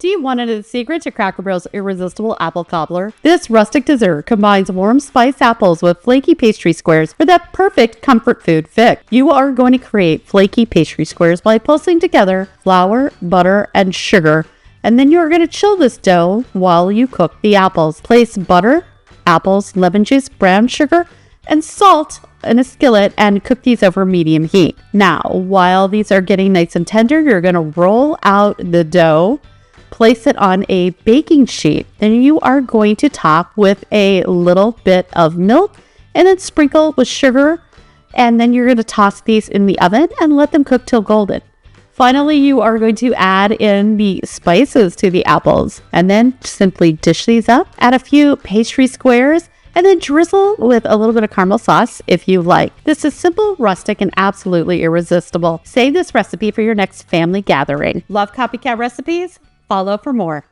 Do you want to know the secret to Cracker Barrel's irresistible apple cobbler? This rustic dessert combines warm spiced apples with flaky pastry squares for that perfect comfort food fix. You are going to create flaky pastry squares by pulsing together flour, butter, and sugar, and then you're going to chill this dough while you cook the apples. Place butter, apples, lemon juice, brown sugar, and salt in a skillet and cook these over medium heat. Now, while these are getting nice and tender, you're going to roll out the dough, place it on a baking sheet. Then you are going to top with a little bit of milk and then sprinkle with sugar. And then you're going to toss these in the oven and let them cook till golden. Finally, you are going to add in the spices to the apples and then simply dish these up, add a few pastry squares, and then drizzle with a little bit of caramel sauce if you like. This is simple, rustic, and absolutely irresistible. Save this recipe for your next family gathering. Love Copycat recipes? Follow for more.